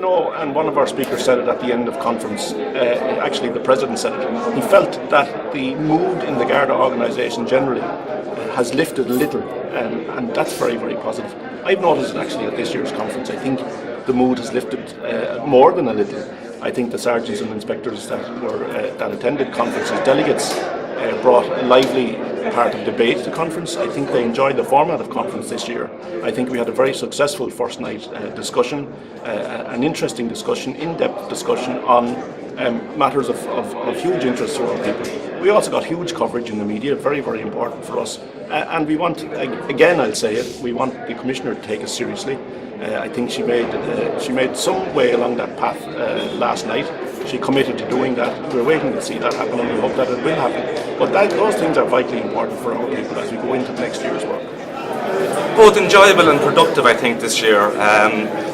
and one of our speakers said it at the end of conference, actually the President said it, he felt that the mood in the Garda organisation generally has lifted a little, and that's very, very positive. I've noticed it actually at this year's conference. I think the mood has lifted more than a little. I think the sergeants and inspectors that attended conferences, delegates, brought a lively part of debate to conference. I think they enjoyed the format of conference this year. I think we had a very successful first night discussion, an interesting discussion, in-depth discussion on matters of huge interest to our people. We also got huge coverage in the media, very, very important for us. And we want, again I'll say it, we want the Commissioner to take us seriously. I think she made some way along that path last night. She committed to doing that. We're waiting to see that happen, and we hope that it will happen. But those things are vitally important for our people as we go into next year's work. Both enjoyable and productive, I think, this year.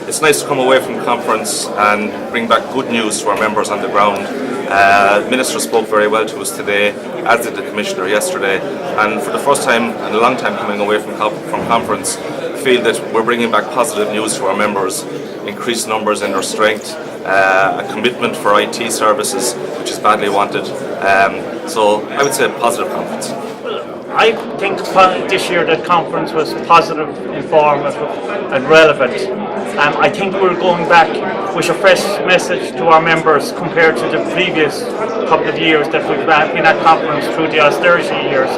It's nice to come away from the conference and bring back good news to our members on the ground. The Minister spoke very well to us today, as did the Commissioner yesterday, and for the first time in a long time coming away from conference, feel that we're bringing back positive news to our members, increased numbers in their strength, a commitment for IT services, which is badly wanted. So I would say a positive conference. I think this year the conference was positive, informative and relevant. I think we're going back with a fresh message to our members compared to the previous couple of years that we've been at conference through the austerity years.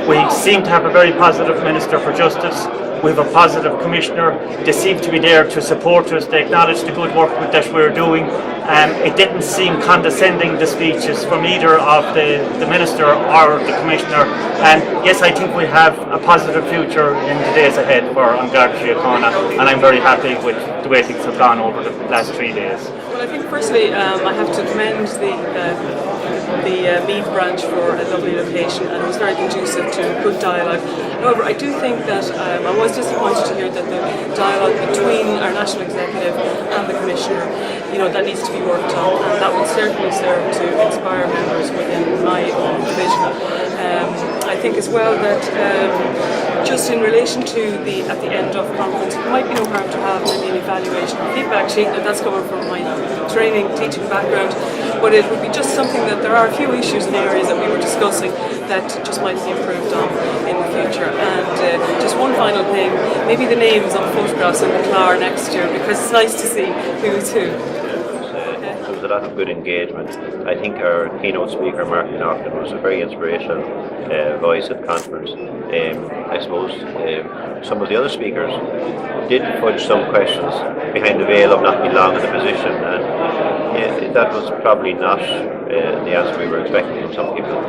We seem to have a very positive Minister for Justice. We have a positive Commissioner. They seem to be there to support us. They acknowledge the good work that we're doing. It didn't seem condescending, the speeches from either of the Minister or the Commissioner. And yes, I think we have a positive future in the days ahead for An Garda Síochána, and I'm very happy with the way things have gone over the last 3 days. Well, I think firstly I have to commend the Meath branch for a lovely location, and it was very conducive to good dialogue. However, I do think that I was disappointed to hear that the dialogue between our National Executive and the Commissioner, that needs to be worked on, and that will certainly serve to inspire members within my own division. I think as well that just in relation to at the end of conference, it might be no harm to have maybe an evaluation and feedback sheet, and that's coming from my training, teaching background, but it would be just something that there are a few issues and areas that we were discussing that just might be improved on in the future. And just one final thing, maybe the names on photographs in the Clár next year, because it's nice to see who's who. There was a lot of good engagement. I think our keynote speaker, Mark Knocklin, was a very inspirational voice at the conference. I suppose some of the other speakers did fudge some questions behind the veil of not being long in the position, and that was probably not the answer we were expecting from some people.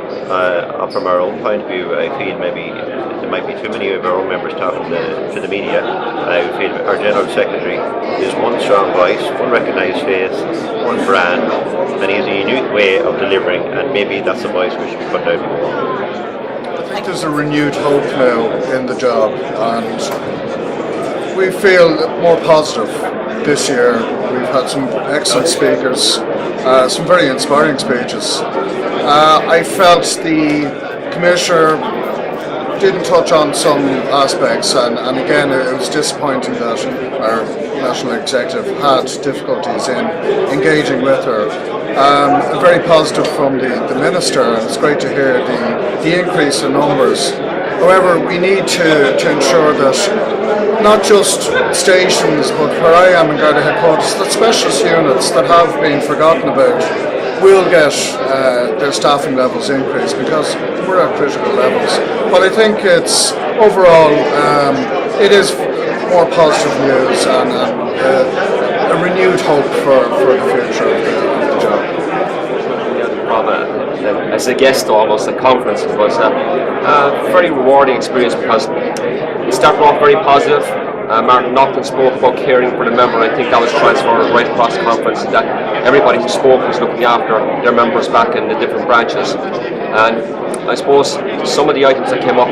From our own point of view, I feel maybe there might be too many of our own members talking to the media. I feel our General Secretary is one strong voice, one recognised face, one brand, and he has a unique way of delivering, and maybe that's the voice we should be putting out more. I think there's a renewed hope now in the job, and we feel more positive this year. We've had some excellent speakers, some very inspiring speeches. I felt the Commissioner didn't touch on some aspects, and again it was disappointing that our National Executive had difficulties in engaging with her. Very positive from the Minister, and it's great to hear the increase in numbers. However, we need to ensure that not just stations, but where I am in Garda headquarters, that specialist units that have been forgotten about will get their staffing levels increased, because we're at critical levels. But I think it's overall it is more positive news and a renewed hope for the future of the job. As a guest almost at conferences, was a very rewarding experience, because it started off very positive. Martin Knocklin spoke about caring for the member. I think that was transferred right across the conference, that everybody who spoke was looking after their members back in the different branches. And I suppose some of the items that came up,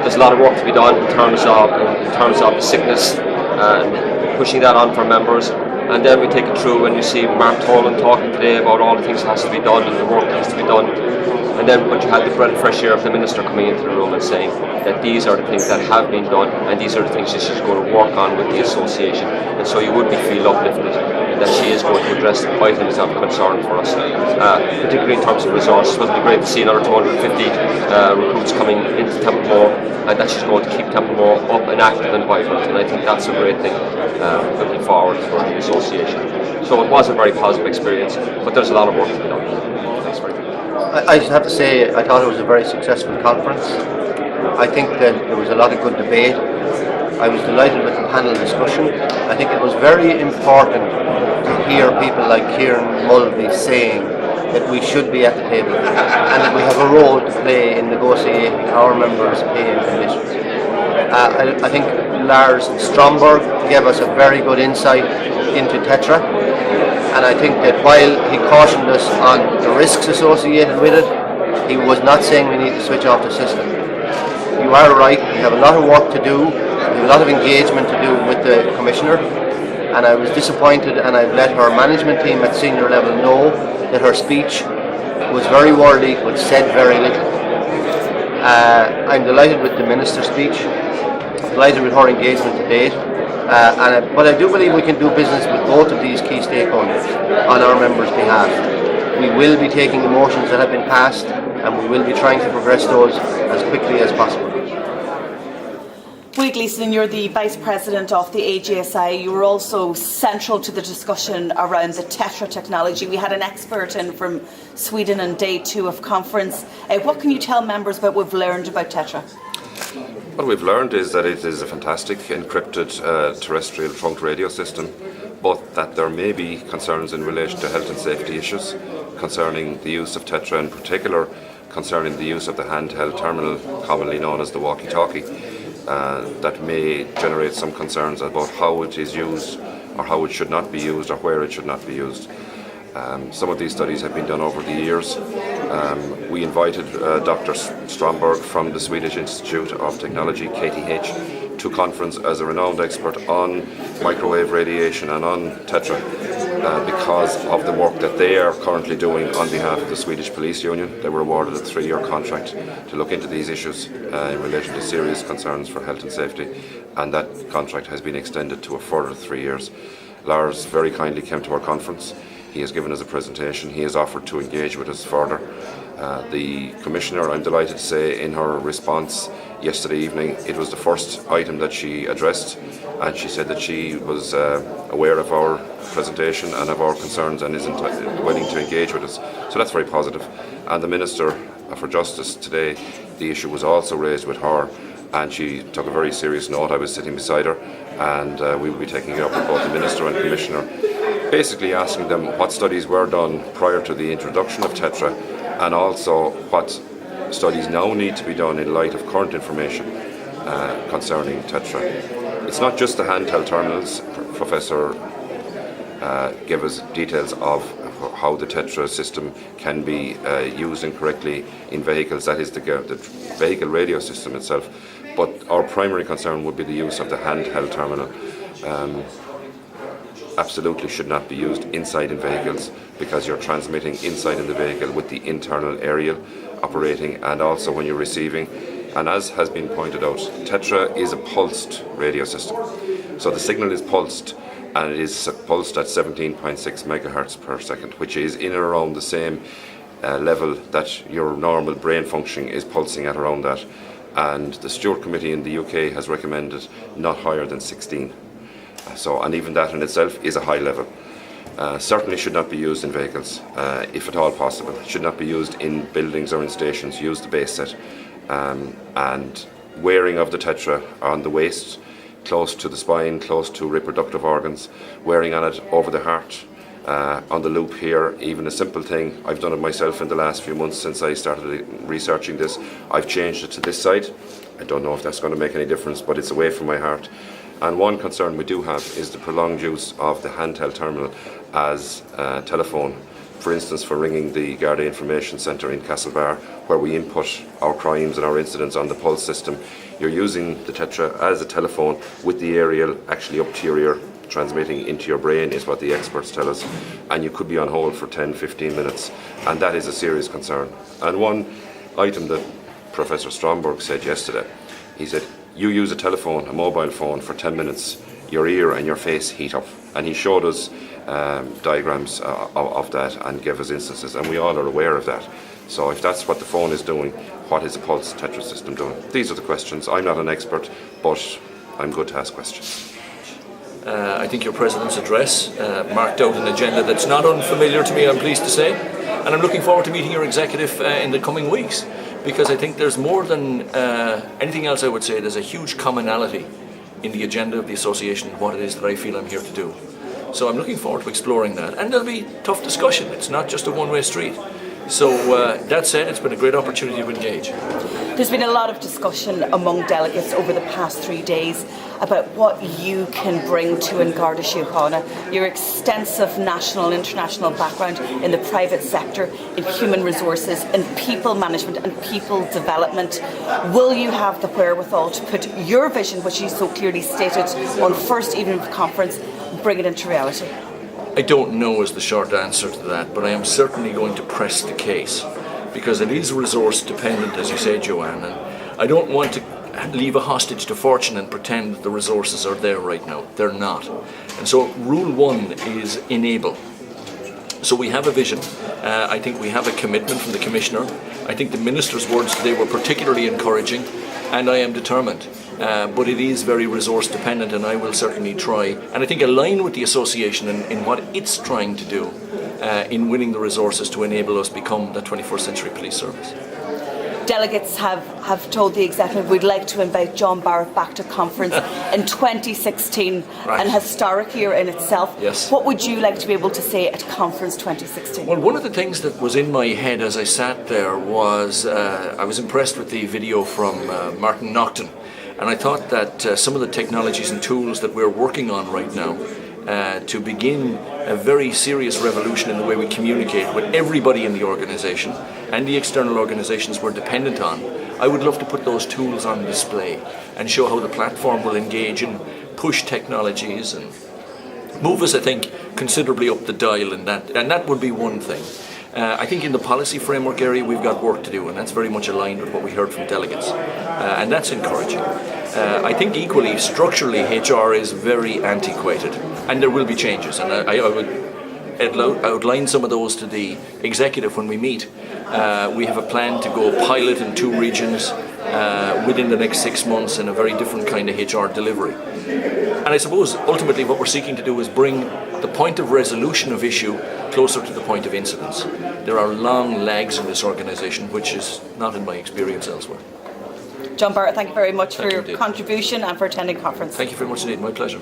there's a lot of work to be done in terms of the sickness and pushing that on for members. And then we take it through when you see Mark Tolan talking today about all the things that has to be done and the work that has to be done. I but you had the breath of fresh air of the Minister coming into the room and saying that these are the things that have been done and these are the things that she's going to work on with the association, and so you would feel uplifted that she is going to address items of concern for us, particularly in terms of resources. It would be great to see another 250 recruits coming into Templemore, and that she's going to keep Templemore up and active and vibrant, and I think that's a great thing looking forward for the association. So it was a very positive experience, but there's a lot of work to be done. Thanks very much. I just have to say I thought it was a very successful conference. I think that there was a lot of good debate. I was delighted with the panel discussion. I think it was very important to hear people like Kieran Mulvey saying that we should be at the table and that we have a role to play in negotiating our members' pay and conditions. I think Lars Stromberg gave us a very good insight into Tetra, and I think that while he cautioned us on the risks associated with it, he was not saying we need to switch off the system. You are right, we have a lot of work to do, we have a lot of engagement to do with the Commissioner, and I was disappointed, and I've let her management team at senior level know that her speech was very wordy but said very little. I'm delighted with the Minister's speech, delighted with her engagement to date, but I do believe we can do business with both of these key stakeholders on our members' behalf. We will be taking the motions that have been passed, and we will be trying to progress those as quickly as possible. Boyd Gleeson, you're the Vice President of the AGSI. You were also central to the discussion around the Tetra technology. We had an expert in from Sweden on day 2 of conference. What can you tell members about what we've learned about Tetra? What we've learned is that it is a fantastic encrypted terrestrial trunk radio system, but that there may be concerns in relation to health and safety issues concerning the use of Tetra, in particular concerning the use of the handheld terminal, commonly known as the walkie-talkie. That may generate some concerns about how it is used, or how it should not be used, or where it should not be used. Some of these studies have been done over the years. We invited Dr. Stromberg from the Swedish Institute of Technology, KTH, to conference as a renowned expert on microwave radiation and on Tetra, because of the work that they are currently doing on behalf of the Swedish Police Union. They were awarded a 3-year contract to look into these issues in relation to serious concerns for health and safety, and that contract has been extended to a further 3 years. Lars very kindly came to our conference. He has given us a presentation. He has offered to engage with us further. The Commissioner, I'm delighted to say, in her response yesterday evening, it was the first item that she addressed, and she said that she was aware of our presentation and of our concerns and is willing to engage with us. So that's very positive. And the Minister for Justice today, the issue was also raised with her, and she took a very serious note. I was sitting beside her, and we will be taking it up with both the Minister and Commissioner, basically asking them what studies were done prior to the introduction of Tetra, and also what studies now need to be done in light of current information concerning Tetra. It's not just the handheld terminals. Professor gave us details of how the Tetra system can be used incorrectly in vehicles. That is the vehicle radio system itself. But our primary concern would be the use of the handheld terminal. Absolutely should not be used inside in vehicles, because you're transmitting inside in the vehicle with the internal aerial operating, and also when you're receiving. And as has been pointed out, Tetra is a pulsed radio system. So the signal is pulsed, and it is pulsed at 17.6 megahertz per second, which is in and around the same level that your normal brain functioning is pulsing at, around that. And the Stewart Committee in the UK has recommended not higher than 16. And even that in itself is a high level. Certainly should not be used in vehicles, if at all possible. It should not be used in buildings or in stations. Use the base set. And wearing of the Tetra on the waist, close to the spine, close to reproductive organs, wearing on it over the heart, on the loop here, even a simple thing. I've done it myself in the last few months since I started researching this. I've changed it to this side. I don't know if that's going to make any difference, but it's away from my heart. And one concern we do have is the prolonged use of the handheld terminal as a telephone. For instance, for ringing the Garda Information Centre in Castlebar, where we input our crimes and our incidents on the pulse system. You're using the Tetra as a telephone with the aerial actually up to your ear, transmitting into your brain, is what the experts tell us, and you could be on hold for 10-15 minutes, and that is a serious concern. And one item that Professor Stromberg said yesterday, he said, you use a telephone, a mobile phone, for 10 minutes, your ear and your face heat up. And he showed us diagrams of that and gave us instances, and we all are aware of that. So if that's what the phone is doing, what is the pulse Tetra system doing? These are the questions. I'm not an expert, but I'm good to ask questions. I think your President's address marked out an agenda that's not unfamiliar to me, I'm pleased to say. And I'm looking forward to meeting your executive in the coming weeks, because I think there's more than anything else I would say, there's a huge commonality in the agenda of the association and what it is that I feel I'm here to do. So I'm looking forward to exploring that. And there'll be tough discussion. It's not just a one-way street. So that said, it's been a great opportunity to engage. There's been a lot of discussion among delegates over the past 3 days about what you can bring to An Garda Síochána, your extensive national and international background in the private sector, in human resources, in people management and people development. Will you have the wherewithal to put your vision, which you so clearly stated on first evening of the conference, bring it into reality? I don't know is the short answer to that, but I am certainly going to press the case, because it is resource dependent, as you say, Joanne, and I don't want to leave a hostage to fortune and pretend that the resources are there right now. They're not. And so rule one is enable. So we have a vision. I think we have a commitment from the Commissioner. I think the Minister's words today were particularly encouraging, and I am determined. But it is very resource dependent, and I will certainly try, and I think align with the association in what it's trying to do in winning the resources to enable us become the 21st century police service. Delegates have told the executive we'd like to invite John Barrett back to conference in 2016, right. An historic year in itself. Yes. What would you like to be able to say at conference 2016? Well, one of the things that was in my head as I sat there was I was impressed with the video from Martin Naughton, and I thought that some of the technologies and tools that we're working on right now to begin a very serious revolution in the way we communicate with everybody in the organisation and the external organisations we're dependent on. I would love to put those tools on display and show how the platform will engage and push technologies and move us, I think, considerably up the dial in that, and that would be one thing. I think in the policy framework area we've got work to do, and that's very much aligned with what we heard from delegates, and that's encouraging. I think equally, structurally, HR is very antiquated, and there will be changes, and I would outline some of those to the executive when we meet. We have a plan to go pilot in 2 regions within the next 6 months in a very different kind of HR delivery. And I suppose ultimately what we're seeking to do is bring the point of resolution of issue closer to the point of incidence. There are long lags in this organisation, which is not in my experience elsewhere. John Barrett, thank you very much Thank for you your contribution and for attending conference. Thank you very much indeed, my pleasure.